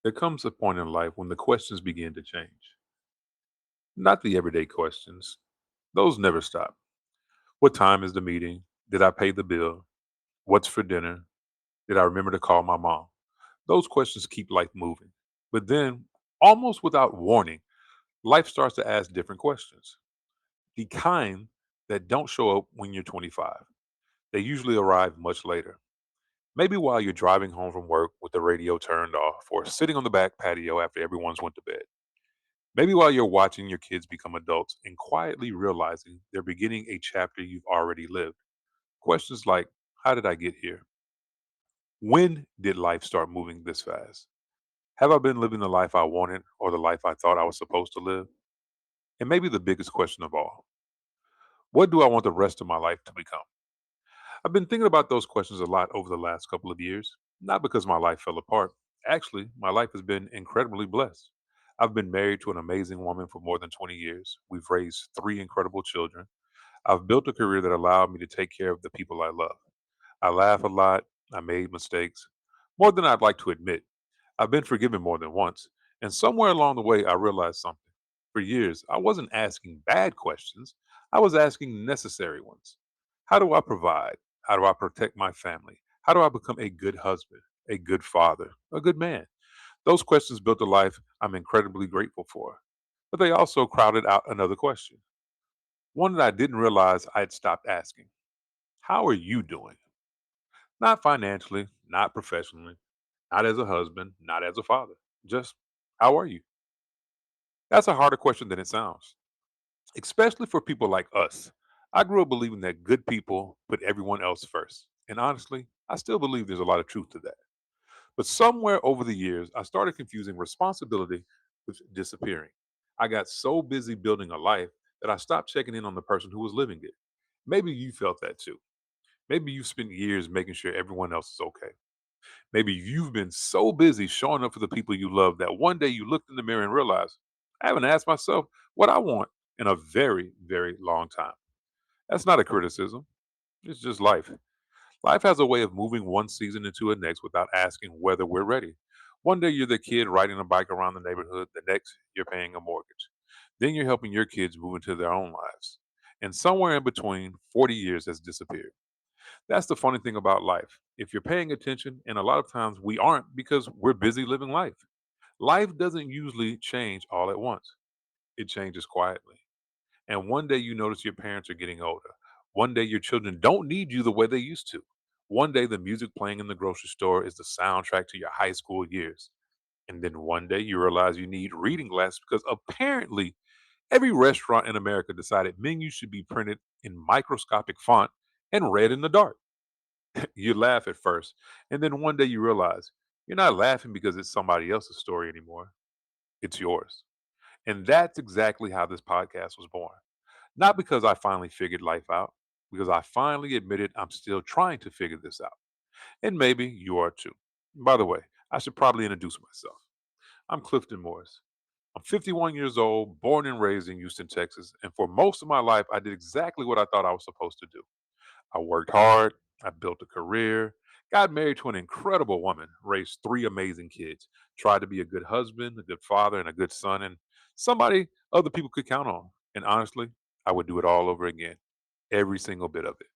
There comes a point in life when the questions begin to change. Not the everyday questions, those never stop. What time is the meeting? Did I pay the bill? What's for dinner? Did I remember to call my mom? Those questions keep life moving. But then, almost without warning, life starts to ask different questions. The kind that don't show up when you're 25. They usually arrive much later. Maybe while you're driving home from work with the radio turned off or sitting on the back patio after everyone's went to bed. Maybe while you're watching your kids become adults and quietly realizing they're beginning a chapter you've already lived. Questions like, how did I get here? When did life start moving this fast? Have I been living the life I wanted or the life I thought I was supposed to live? And maybe the biggest question of all, what do I want the rest of my life to become? I've been thinking about those questions a lot over the last couple of years, not because my life fell apart. Actually, my life has been incredibly blessed. I've been married to an amazing woman for more than 20 years. We've raised three incredible children. I've built a career that allowed me to take care of the people I love. I laugh a lot. I made mistakes, more than I'd like to admit. I've been forgiven more than once. And somewhere along the way, I realized something. For years, I wasn't asking bad questions, I was asking necessary ones. How do I provide? How do I protect my family? How do I become a good husband, a good father, a good man? Those questions built a life I'm incredibly grateful for. But they also crowded out another question, one that I didn't realize I'd stopped asking. How are you doing? Not financially, not professionally, not as a husband, not as a father. Just how are you? That's a harder question than it sounds, especially for people like us. I grew up believing that good people put everyone else first. And honestly, I still believe there's a lot of truth to that. But somewhere over the years, I started confusing responsibility with disappearing. I got so busy building a life that I stopped checking in on the person who was living it. Maybe you felt that too. Maybe you've spent years making sure everyone else is okay. Maybe you've been so busy showing up for the people you love that one day you looked in the mirror and realized, I haven't asked myself what I want in a very, very long time. That's not a criticism. It's just life. Life has a way of moving one season into the next without asking whether we're ready. One day you're the kid riding a bike around the neighborhood, the next you're paying a mortgage. Then you're helping your kids move into their own lives. And somewhere in between, 40 years has disappeared. That's the funny thing about life. If you're paying attention, and a lot of times we aren't because we're busy living life. Life doesn't usually change all at once, it changes quietly. And one day you notice your parents are getting older. One day your children don't need you the way they used to. One day the music playing in the grocery store is the soundtrack to your high school years. And then one day you realize you need reading glasses because apparently every restaurant in America decided menus should be printed in microscopic font and read in the dark. You laugh at first, and then one day you realize you're not laughing because it's somebody else's story anymore. It's yours. And that's exactly how this podcast was born. Not because I finally figured life out, because I finally admitted I'm still trying to figure this out. And maybe you are too. By the way, I should probably introduce myself. I'm Clifton Morris. I'm 51 years old, born and raised in Houston, Texas. And for most of my life, I did exactly what I thought I was supposed to do. I worked hard, I built a career, got married to an incredible woman, raised three amazing kids, tried to be a good husband, a good father, and a good son, and somebody other people could count on. And honestly, I would do it all over again, every single bit of it.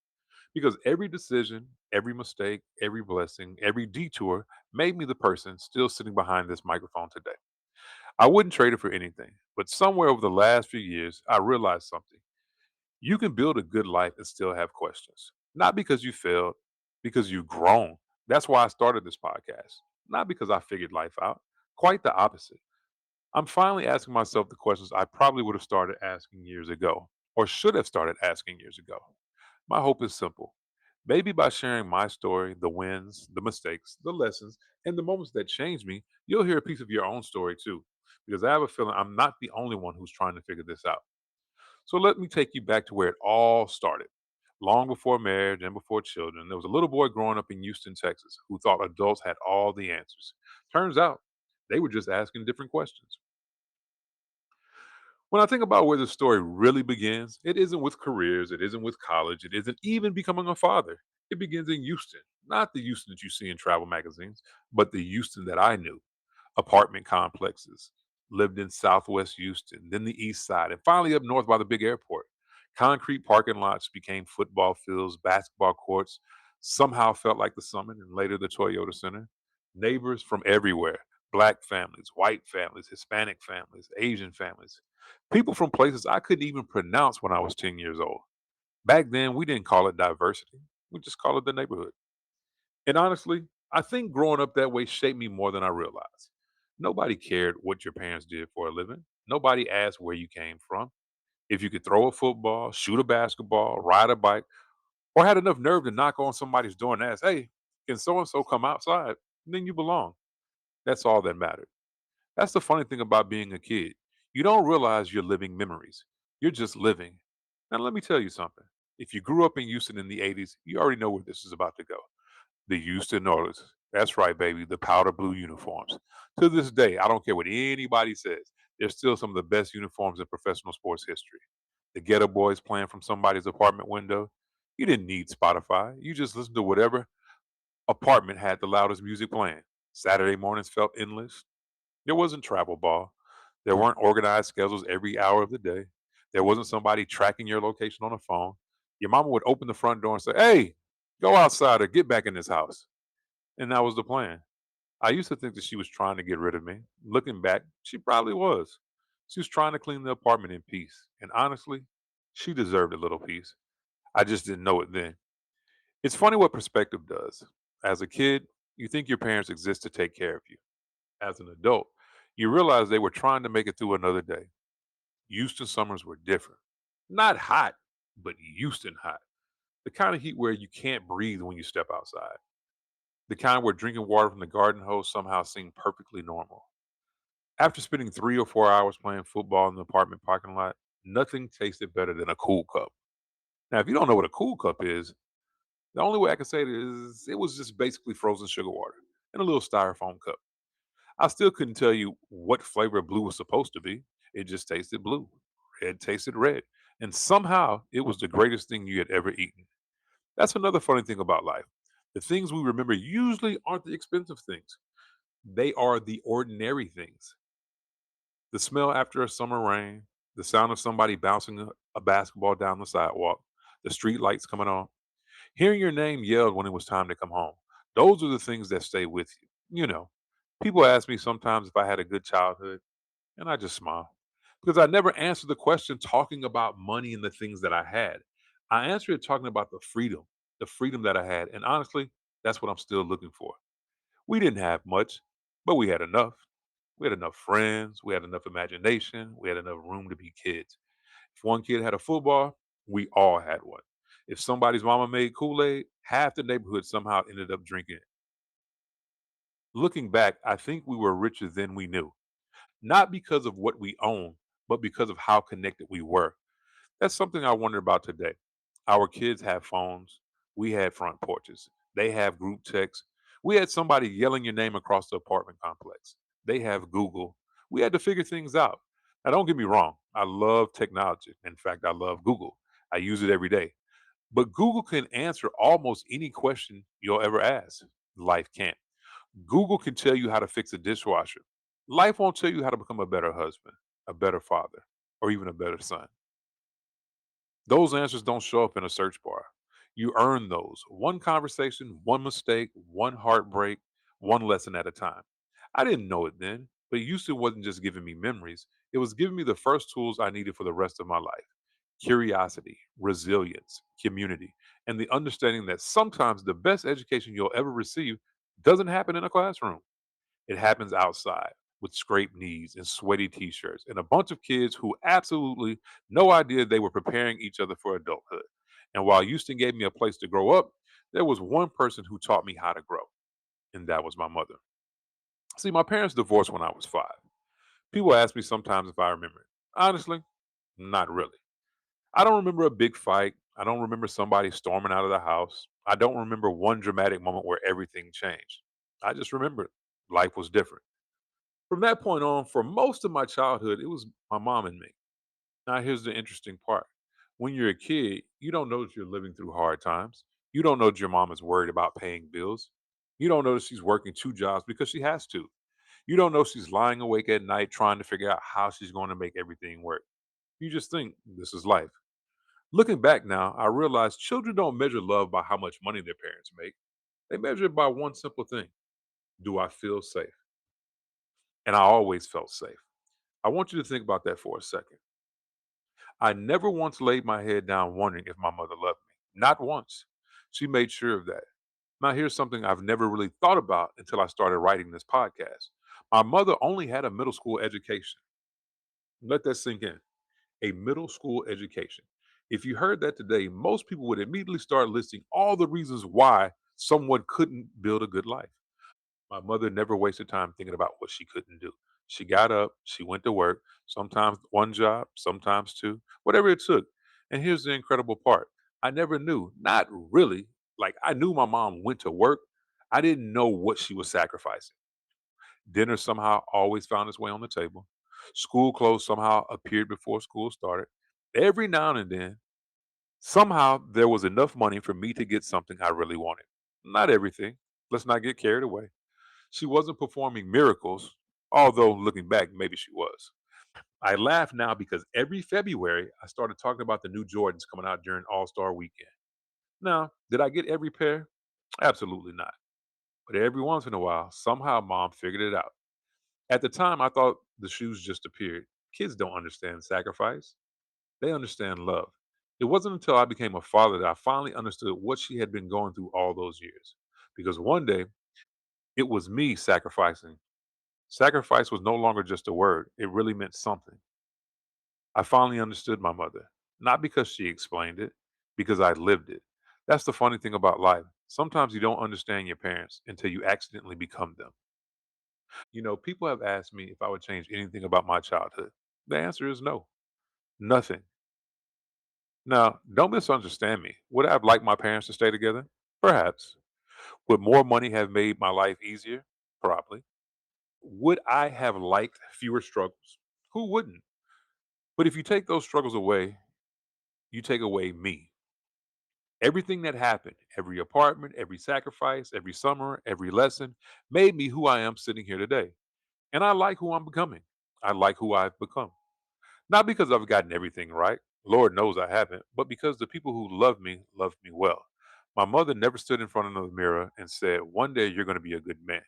Because every decision, every mistake, every blessing, every detour made me the person still sitting behind this microphone today. I wouldn't trade it for anything. But somewhere over the last few years, I realized something. You can build a good life and still have questions. Not because you failed, because you've grown. That's why I started this podcast. Not because I figured life out. Quite the opposite. I'm finally asking myself the questions I probably would have started asking years ago, or should have started asking years ago. My hope is simple. Maybe by sharing my story, the wins, the mistakes, the lessons, and the moments that changed me, you'll hear a piece of your own story too. Because I have a feeling I'm not the only one who's trying to figure this out. So let me take you back to where it all started. Long before marriage and before children, there was a little boy growing up in Houston, Texas, who thought adults had all the answers. Turns out they were just asking different questions. When I think about where the story really begins, it isn't with careers, it isn't with college, it isn't even becoming a father. It begins in Houston, not the Houston that you see in travel magazines, but the Houston that I knew. Apartment complexes, lived in Southwest Houston, then the East Side, and finally up north by the big airport. Concrete parking lots became football fields, basketball courts, somehow felt like the Summit and later the Toyota Center. Neighbors from everywhere, black families, white families, Hispanic families, Asian families, people from places I couldn't even pronounce when I was 10 years old. Back then, we didn't call it diversity, we just called it the neighborhood. And honestly, I think growing up that way shaped me more than I realized. Nobody cared what your parents did for a living. Nobody asked where you came from. If you could throw a football, shoot a basketball, ride a bike, or had enough nerve to knock on somebody's door and ask, hey, can so and so come outside? Then you belong. That's all that mattered. That's the funny thing about being a kid. You don't realize you're living memories. You're just living. Now, let me tell you something. If you grew up in Houston in the 80s, you already know where this is about to go. The Houston Oilers. That's right, baby. The powder blue uniforms. To this day, I don't care what anybody says. They're still some of the best uniforms in professional sports history. The Ghetto Boys playing from somebody's apartment window. You didn't need Spotify. You just listened to whatever apartment had the loudest music playing. Saturday mornings felt endless. There wasn't travel ball. There weren't organized schedules every hour of the day. There wasn't somebody tracking your location on a phone. Your mama would open the front door and say, hey, go outside or get back in this house. And that was the plan. I used to think that she was trying to get rid of me. Looking back, she probably was. She was trying to clean the apartment in peace. And honestly, she deserved a little peace. I just didn't know it then. It's funny what perspective does. As a kid, you think your parents exist to take care of you. As an adult, you realize they were trying to make it through another day. Houston summers were different. Not hot, but Houston hot. The kind of heat where you can't breathe when you step outside. The kind where drinking water from the garden hose somehow seemed perfectly normal. After spending 3 or 4 hours playing football in the apartment parking lot, nothing tasted better than a cool cup. Now, if you don't know what a cool cup is, the only way I can say it is it was just basically frozen sugar water in a little styrofoam cup. I still couldn't tell you what flavor blue was supposed to be. It just tasted blue. Red tasted red. And somehow it was the greatest thing you had ever eaten. That's another funny thing about life. The things we remember usually aren't the expensive things, they are the ordinary things. The smell after a summer rain, the sound of somebody bouncing a basketball down the sidewalk, the street lights coming on, hearing your name yelled when it was time to come home. Those are the things that stay with you. People ask me sometimes if I had a good childhood, and I just smile because I never answered the question talking about money and the things that I had. I answered it talking about the freedom that I had. And honestly, that's what I'm still looking for. We didn't have much, but we had enough. We had enough friends. We had enough imagination. We had enough room to be kids. If one kid had a football, we all had one. If somebody's mama made Kool Aid, half the neighborhood somehow ended up drinking it. Looking back, I think we were richer than we knew, not because of what we owned, but because of how connected we were. That's something I wonder about today. Our kids have phones. We had front porches. They have group texts. We had somebody yelling your name across the apartment complex. They have Google. We had to figure things out. Now, don't get me wrong. I love technology. In fact, I love Google. I use it every day. But Google can answer almost any question you'll ever ask. Life can't. Google can tell you how to fix a dishwasher. Life won't tell you how to become a better husband, a better father, or even a better son. Those answers don't show up in a search bar. You earn those one conversation, one mistake, one heartbreak, one lesson at a time. I didn't know it then, but Houston wasn't just giving me memories, it was giving me the first tools I needed for the rest of my life: curiosity, resilience, community, and the understanding that sometimes the best education you'll ever receive doesn't happen in a classroom. It happens outside with scraped knees and sweaty t-shirts and a bunch of kids who absolutely no idea they were preparing each other for adulthood. And while Houston gave me a place to grow up, there was one person who taught me how to grow, and that was my mother. See, my parents divorced when I was 5. People ask me sometimes if I remember it. Honestly, not really. I don't remember a big fight. I don't remember somebody storming out of the house. I don't remember one dramatic moment where everything changed. I just remember life was different. From that point on, for most of my childhood, it was my mom and me. Now, here's the interesting part. When you're a kid, you don't know that you're living through hard times. You don't know that your mom is worried about paying bills. You don't know that she's working 2 jobs because she has to. You don't know she's lying awake at night trying to figure out how she's going to make everything work. You just think this is life. Looking back now, I realize children don't measure love by how much money their parents make. They measure it by one simple thing: do I feel safe? And I always felt safe. I want you to think about that for a second. I never once laid my head down wondering if my mother loved me. Not once. She made sure of that. Now, here's something I've never really thought about until I started writing this podcast. My mother only had a middle school education. Let that sink in. A middle school education. If you heard that today, most people would immediately start listing all the reasons why someone couldn't build a good life. My mother never wasted time thinking about what she couldn't do. She got up, she went to work, sometimes one job, sometimes two, whatever it took. And here's the incredible part: I never knew, not really, like I knew my mom went to work. I didn't know what she was sacrificing. Dinner somehow always found its way on the table. School clothes somehow appeared before school started. Every now and then, somehow there was enough money for me to get something I really wanted. Not everything. Let's not get carried away. She wasn't performing miracles, although looking back, maybe she was. I laugh now because every February I started talking about the new Jordans coming out during All Star weekend. Now, did I get every pair? Absolutely not. But every once in a while, somehow mom figured it out. At the time, I thought the shoes just appeared. Kids don't understand sacrifice, they understand love. It wasn't until I became a father that I finally understood what she had been going through all those years. Because one day, it was me sacrificing. Sacrifice was no longer just a word, it really meant something. I finally understood my mother, not because she explained it, because I lived it. That's the funny thing about life. Sometimes you don't understand your parents until you accidentally become them. People have asked me if I would change anything about my childhood. The answer is no, nothing. Now, don't misunderstand me. Would I have liked my parents to stay together? Perhaps. Would more money have made my life easier? Probably. Would I have liked fewer struggles? Who wouldn't? But if you take those struggles away, you take away me. Everything that happened, every apartment, every sacrifice, every summer, every lesson made me who I am sitting here today. And I like who I'm becoming. I like who I've become. Not because I've gotten everything right. Lord knows I haven't, but because the people who love me well. My mother never stood in front of the mirror and said, "One day you're going to be a good man."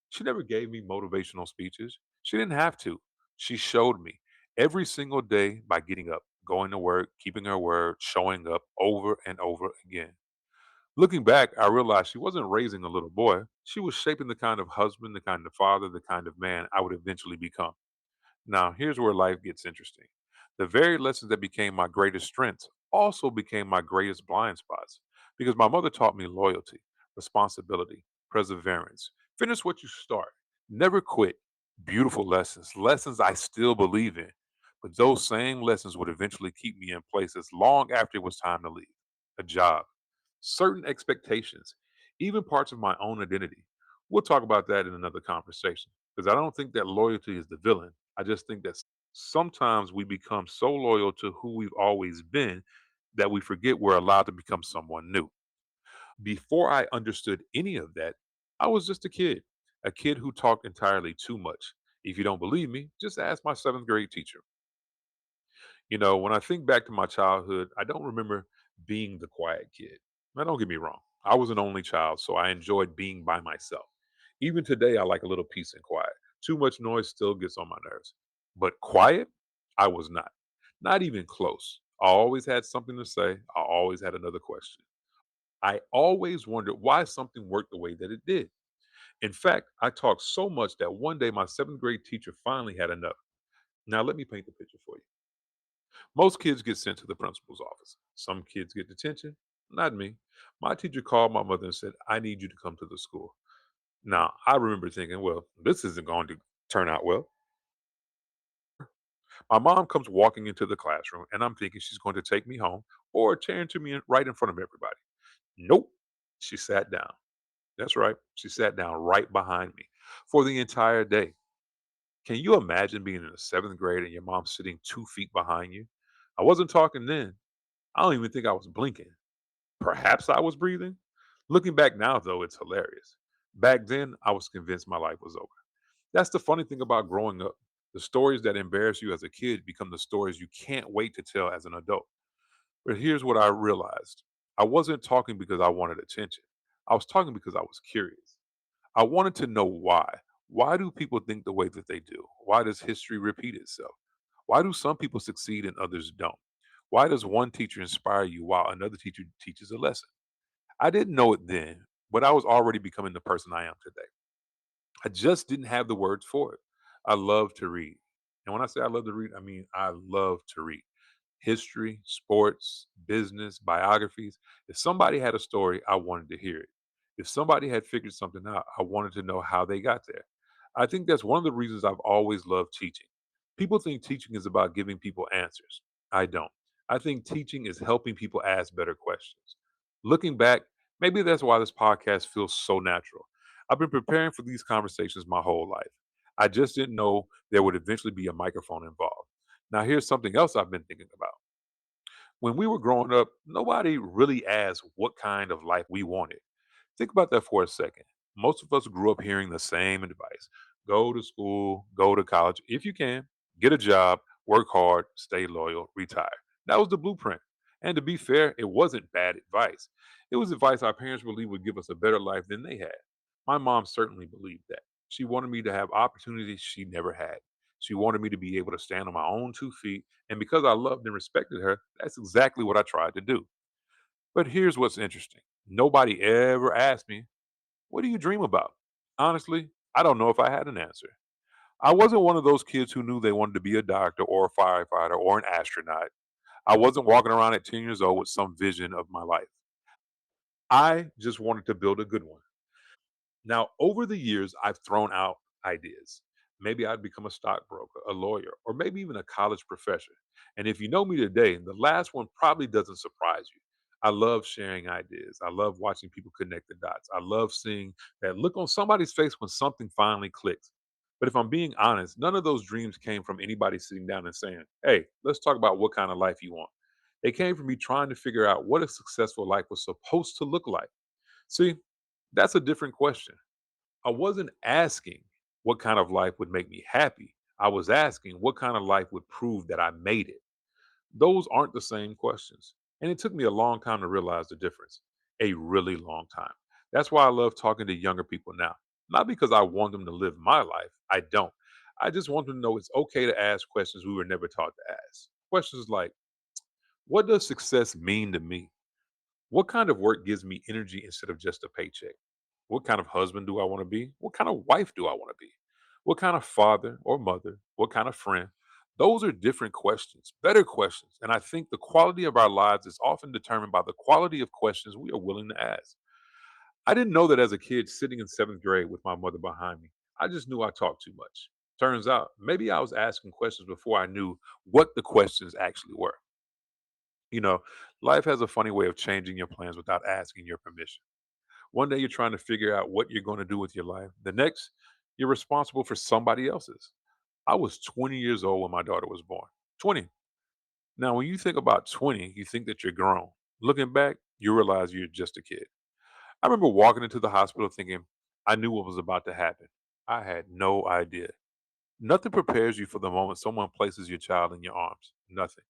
She never gave me motivational speeches. She didn't have to. She showed me every single day by getting up, going to work, keeping her word, showing up over and over again. Looking back, I realized she wasn't raising a little boy. She was shaping the kind of husband, the kind of father, the kind of man I would eventually become. Now, here's where life gets interesting. The very lessons that became my greatest strengths also became my greatest blind spots because my mother taught me loyalty, responsibility, perseverance. Finish what you start, never quit. Beautiful lessons, lessons I still believe in. But those same lessons would eventually keep me in places long after it was time to leave. A job, certain expectations, even parts of my own identity. We'll talk about that in another conversation because I don't think that loyalty is the villain. I just think that sometimes we become so loyal to who we've always been that we forget we're allowed to become someone new. Before I understood any of that, I was just a kid who talked entirely too much. If you don't believe me, just ask my seventh grade teacher. When I think back to my childhood, I don't remember being the quiet kid. Now, don't get me wrong. I was an only child, so I enjoyed being by myself. Even today, I like a little peace and quiet. Too much noise still gets on my nerves. But quiet, I was not. Not even close. I always had something to say. I always had another question. I always wondered why something worked the way that it did. In fact, I talked so much that one day my seventh grade teacher finally had enough. Now, let me paint the picture for you. Most kids get sent to the principal's office. Some kids get detention. Not me. My teacher called my mother and said, "I need you to come to the school." Now, I remember thinking, well, this isn't going to turn out well. My mom comes walking into the classroom, and I'm thinking she's going to take me home or turn to me right in front of everybody. Nope. She sat down. That's right. She sat down right behind me for the entire day. Can you imagine being in the seventh grade and your mom sitting 2 feet behind you? I wasn't talking then. I don't even think I was blinking. Perhaps I was breathing. Looking back now, though, it's hilarious. Back then, I was convinced my life was over. That's the funny thing about growing up. The stories that embarrass you as a kid become the stories you can't wait to tell as an adult. But here's what I realized. I wasn't talking because I wanted attention. I was talking because I was curious. I wanted to know why. Why do people think the way that they do? Why does history repeat itself? Why do some people succeed and others don't? Why does one teacher inspire you while another teacher teaches a lesson? I didn't know it then, but I was already becoming the person I am today. I just didn't have the words for it. I love to read. And when I say I love to read, I mean I love to read history, sports, business, biographies. If somebody had a story, I wanted to hear it. If somebody had figured something out, I wanted to know how they got there. I think that's one of the reasons I've always loved teaching. People think teaching is about giving people answers. I don't. I think teaching is helping people ask better questions. Looking back, maybe that's why this podcast feels so natural. I've been preparing for these conversations my whole life. I just didn't know there would eventually be a microphone involved. Now, here's something else I've been thinking about. When we were growing up, nobody really asked what kind of life we wanted. Think about that for a second. Most of us grew up hearing the same advice: go to school, go to college if you can, get a job, work hard, stay loyal, retire. That was the blueprint. And to be fair, it wasn't bad advice. It was advice our parents believed would give us a better life than they had. My mom certainly believed that. She wanted me to have opportunities she never had. She wanted me to be able to stand on my own 2 feet. And because I loved and respected her, that's exactly what I tried to do. But here's what's interesting: nobody ever asked me, what do you dream about? Honestly, I don't know if I had an answer. I wasn't one of those kids who knew they wanted to be a doctor or a firefighter or an astronaut. I wasn't walking around at 10 years old with some vision of my life. I just wanted to build a good one. Now, over the years, I've thrown out ideas. Maybe I'd become a stockbroker, a lawyer, or maybe even a college professor. And if you know me today, the last one probably doesn't surprise you. I love sharing ideas. I love watching people connect the dots. I love seeing that look on somebody's face when something finally clicks. But if I'm being honest, none of those dreams came from anybody sitting down and saying, hey, let's talk about what kind of life you want. They came from me trying to figure out what a successful life was supposed to look like. See, that's a different question. I wasn't asking what kind of life would make me happy. I was asking what kind of life would prove that I made it. Those aren't the same questions. And it took me a long time to realize the difference. A really long time. That's why I love talking to younger people now. Not because I want them to live my life. I don't. I just want them to know it's okay to ask questions we were never taught to ask. Questions like, what does success mean to me? What kind of work gives me energy instead of just a paycheck? What kind of husband do I want to be? What kind of wife do I want to be? What kind of father or mother? What kind of friend? Those are different questions, better questions. And I think the quality of our lives is often determined by the quality of questions we are willing to ask. I didn't know that as a kid sitting in seventh grade with my mother behind me. I just knew I talked too much. Turns out maybe I was asking questions before I knew what the questions actually were. You know, life has a funny way of changing your plans without asking your permission. One day you're trying to figure out what you're going to do with your life. The next, you're responsible for somebody else's. I was 20 years old when my daughter was born. 20. Now, when you think about 20, you think that you're grown. Looking back, you realize you're just a kid. I remember walking into the hospital thinking I knew what was about to happen. I had no idea. Nothing prepares you for the moment someone places your child in your arms. Nothing.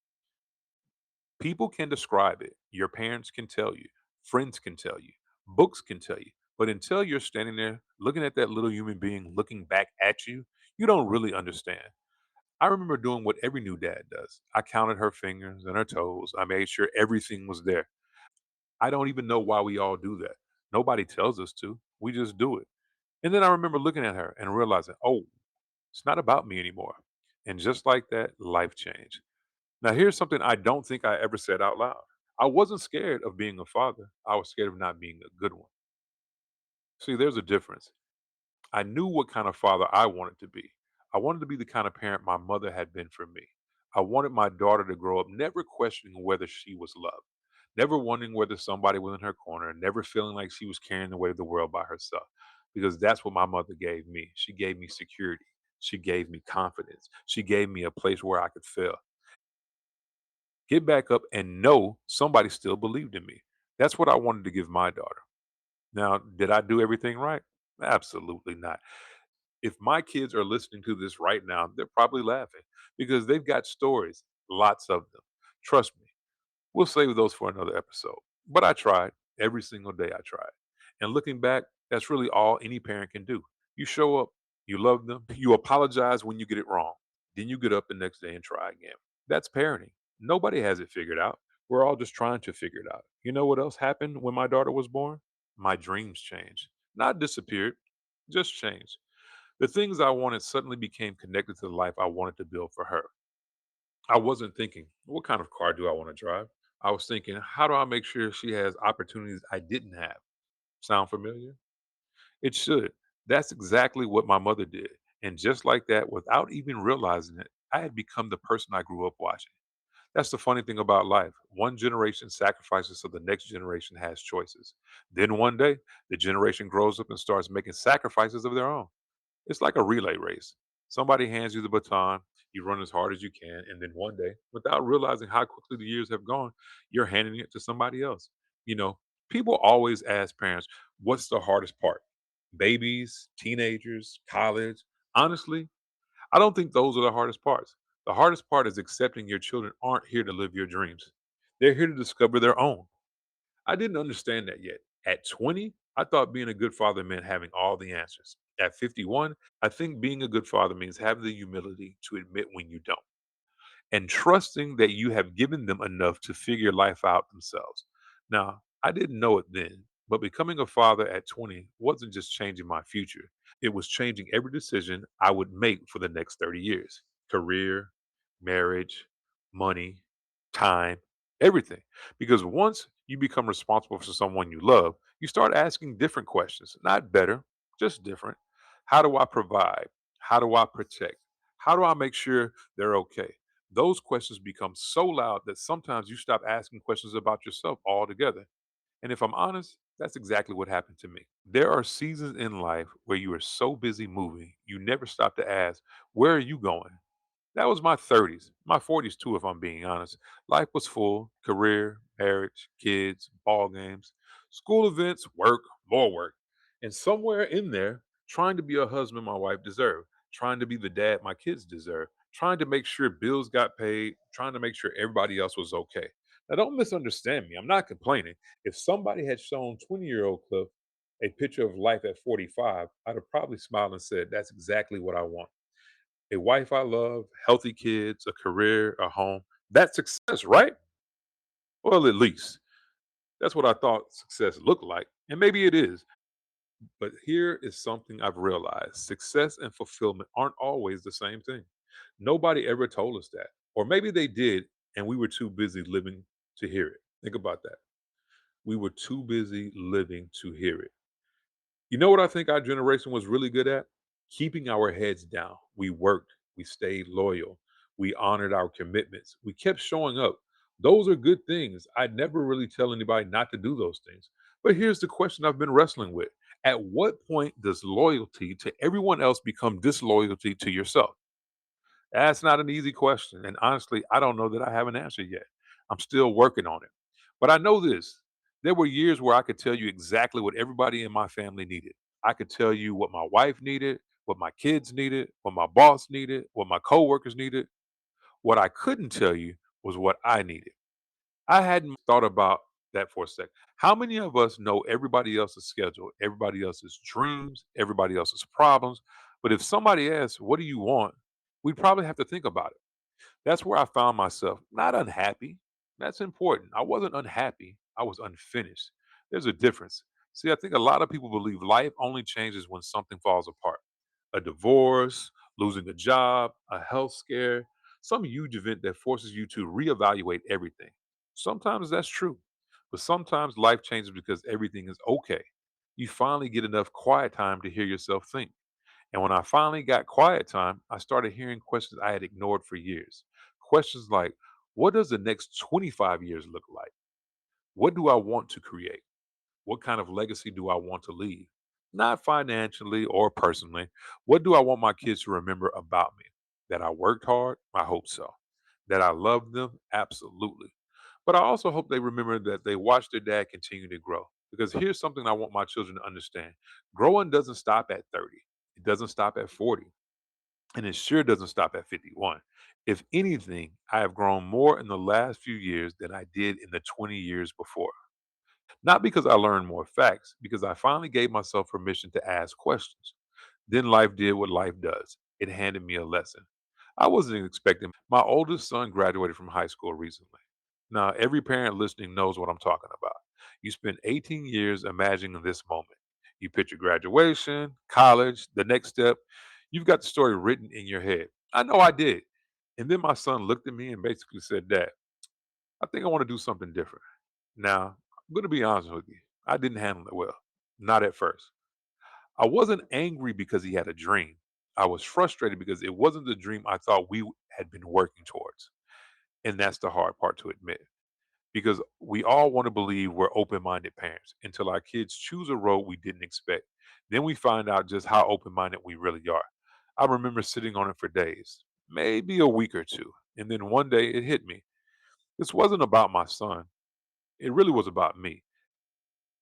People can describe it. Your parents can tell you. Friends can tell you. Books can tell you. But until you're standing there looking at that little human being looking back at you, you don't really understand. I remember doing what every new dad does. I counted her fingers and her toes. I made sure everything was there. I don't even know why we all do that. Nobody tells us to. We just do it. And then I remember looking at her and realizing, oh, it's not about me anymore. And just like that, life changed. Now, here's something I don't think I ever said out loud. I wasn't scared of being a father. I was scared of not being a good one. See, there's a difference. I knew what kind of father I wanted to be. I wanted to be the kind of parent my mother had been for me. I wanted my daughter to grow up never questioning whether she was loved, never wondering whether somebody was in her corner, never feeling like she was carrying the weight of the world by herself. Because that's what my mother gave me. She gave me security. She gave me confidence. She gave me a place where I could fail, get back up, and know somebody still believed in me. That's what I wanted to give my daughter. Now, did I do everything right? Absolutely not. If my kids are listening to this right now, they're probably laughing because they've got stories, lots of them. Trust me, we'll save those for another episode. But I tried. Every single day I tried. And looking back, that's really all any parent can do. You show up, you love them, you apologize when you get it wrong. Then you get up the next day and try again. That's parenting. Nobody has it figured out. We're all just trying to figure it out. You know what else happened when my daughter was born? My dreams changed. Not disappeared, just changed. The things I wanted suddenly became connected to the life I wanted to build for her. I wasn't thinking, what kind of car do I want to drive? I was thinking, how do I make sure she has opportunities I didn't have? Sound familiar? It should. That's exactly what my mother did. And just like that, without even realizing it, I had become the person I grew up watching. That's the funny thing about life. One generation sacrifices so the next generation has choices. Then one day, the generation grows up and starts making sacrifices of their own. It's like a relay race. Somebody hands you the baton, you run as hard as you can, and then one day, without realizing how quickly the years have gone, you're handing it to somebody else. You know, people always ask parents, what's the hardest part? Babies, teenagers, college. Honestly, I don't think those are the hardest parts. The hardest part is accepting your children aren't here to live your dreams. They're here to discover their own. I didn't understand that yet. At 20, I thought being a good father meant having all the answers. At 51, I think being a good father means having the humility to admit when you don't and trusting that you have given them enough to figure life out themselves. Now, I didn't know it then, but becoming a father at 20 wasn't just changing my future, it was changing every decision I would make for the next 30 years: career, marriage, money, time, everything. Because once you become responsible for someone you love, you start asking different questions, not better, just different. How do I provide? How do I protect? How do I make sure they're okay? Those questions become so loud that sometimes you stop asking questions about yourself altogether. And if I'm honest, that's exactly what happened to me. There are seasons in life where you are so busy moving, you never stop to ask, where are you going? That was my 30s, my 40s too, if I'm being honest. Life was full: career, marriage, kids, ball games, school events, work, more work. And somewhere in there, trying to be a husband my wife deserved, trying to be the dad my kids deserve, trying to make sure bills got paid, trying to make sure everybody else was okay. Now, don't misunderstand me. I'm not complaining. If somebody had shown 20-year-old Cliff a picture of life at 45, I'd have probably smiled and said, that's exactly what I want: a wife I love, healthy kids, a career, a home. That's success, right? Well, at least that's what I thought success looked like. And maybe it is. But here is something I've realized: success and fulfillment aren't always the same thing. Nobody ever told us that. Or maybe they did, and we were too busy living to hear it. Think about that. We were too busy living to hear it. You know what I think our generation was really good at? Keeping our heads down. We worked, we stayed loyal, we honored our commitments, we kept showing up. Those are good things. I'd never really tell anybody not to do those things. But here's the question I've been wrestling with: at what point does loyalty to everyone else become disloyalty to yourself? That's not an easy question. And honestly, I don't know that I have an answer yet. I'm still working on it. But I know this: there were years where I could tell you exactly what everybody in my family needed. I could tell you what my wife needed, what my kids needed, what my boss needed, what my coworkers needed. What I couldn't tell you was what I needed. I hadn't thought about that for a sec. How many of us know everybody else's schedule, everybody else's dreams, everybody else's problems? But if somebody asks, what do you want? We'd probably have to think about it. That's where I found myself not unhappy. That's important. I wasn't unhappy. I was unfinished. There's a difference. See, I think a lot of people believe life only changes when something falls apart: a divorce, losing a job, a health scare, some huge event that forces you to reevaluate everything. Sometimes that's true, but sometimes life changes because everything is okay. You finally get enough quiet time to hear yourself think. And when I finally got quiet time, I started hearing questions I had ignored for years. Questions like, what does the next 25 years look like? What do I want to create? What kind of legacy do I want to leave? Not financially or personally. What do I want my kids to remember about me? That I worked hard? I hope so. That I loved them? Absolutely. But I also hope they remember that they watched their dad continue to grow. Because here's something I want my children to understand: growing doesn't stop at 30. It doesn't stop at 40, and it sure doesn't stop at 51. If anything, I have grown more in the last few years than I did in the 20 years before. Not because I learned more facts, because I finally gave myself permission to ask questions. Then life did what life does. It handed me a lesson. I wasn't expecting. My oldest son graduated from high school recently. Now, every parent listening knows what I'm talking about. You spend 18 years imagining this moment. You picture graduation, college, the next step. You've got the story written in your head. I know I did. And then my son looked at me and basically said, Dad, I think I want to do something different. Now, I'm going to be honest with you. I didn't handle it well. Not at first. I wasn't angry because he had a dream. I was frustrated because it wasn't the dream I thought we had been working towards. And that's the hard part to admit because we all want to believe we're open minded parents until our kids choose a road we didn't expect. Then we find out just how open minded we really are. I remember sitting on it for days, maybe a week or two. And then one day it hit me. This wasn't about my son, it really was about me.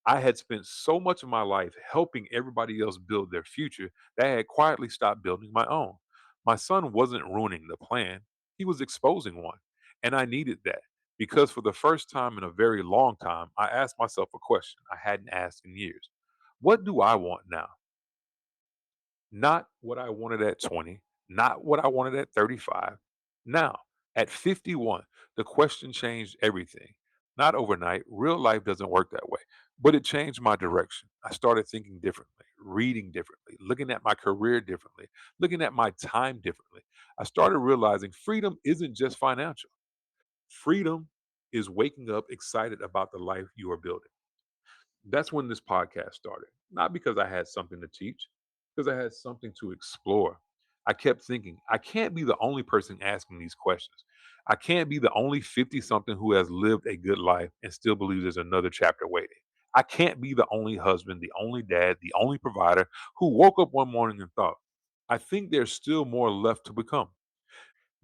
I had spent so much of my life helping everybody else build their future that I had quietly stopped building my own. My son wasn't ruining the plan, he was exposing one. And I needed that because for the first time in a very long time, I asked myself a question I hadn't asked in years. What do I want now? Not what I wanted at 20, not what I wanted at 35. Now, at 51, the question changed everything. Not overnight. Real life doesn't work that way, but it changed my direction. I started thinking differently, reading differently, looking at my career differently, looking at my time differently. I started realizing freedom isn't just financial. Freedom is waking up excited about the life you are building. That's when this podcast started. Not because I had something to teach, because I had something to explore. I kept thinking, I can't be the only person asking these questions. I can't be the only 50 something who has lived a good life and still believes there's another chapter waiting. I can't be the only husband, the only dad, the only provider who woke up one morning and thought, I think there's still more left to become.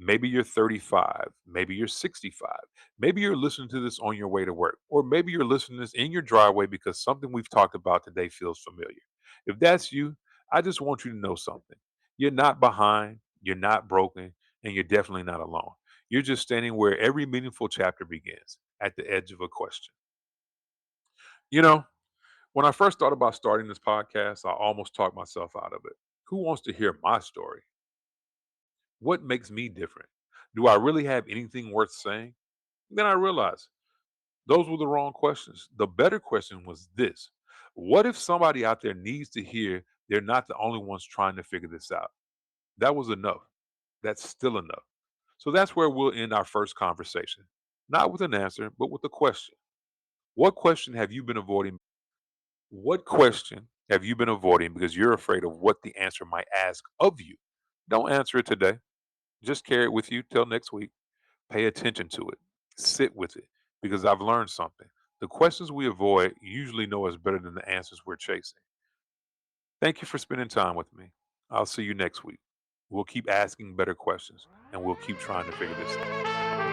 Maybe you're 35, maybe you're 65, maybe you're listening to this on your way to work, or maybe you're listening to this in your driveway because something we've talked about today feels familiar. If that's you, I just want you to know something. You're not behind, you're not broken, and you're definitely not alone. You're just standing where every meaningful chapter begins, at the edge of a question. You know, when I first thought about starting this podcast, I almost talked myself out of it. Who wants to hear my story? What makes me different? Do I really have anything worth saying? Then I realized those were the wrong questions. The better question was this: what if somebody out there needs to hear they're not the only ones trying to figure this out? That was enough. That's still enough. So that's where we'll end our first conversation. Not with an answer, but with a question. What question have you been avoiding? What question have you been avoiding because you're afraid of what the answer might ask of you? Don't answer it today. Just carry it with you till next week. Pay attention to it. Sit with it because I've learned something. The questions we avoid usually know us better than the answers we're chasing. Thank you for spending time with me. I'll see you next week. We'll keep asking better questions and we'll keep trying to figure this out.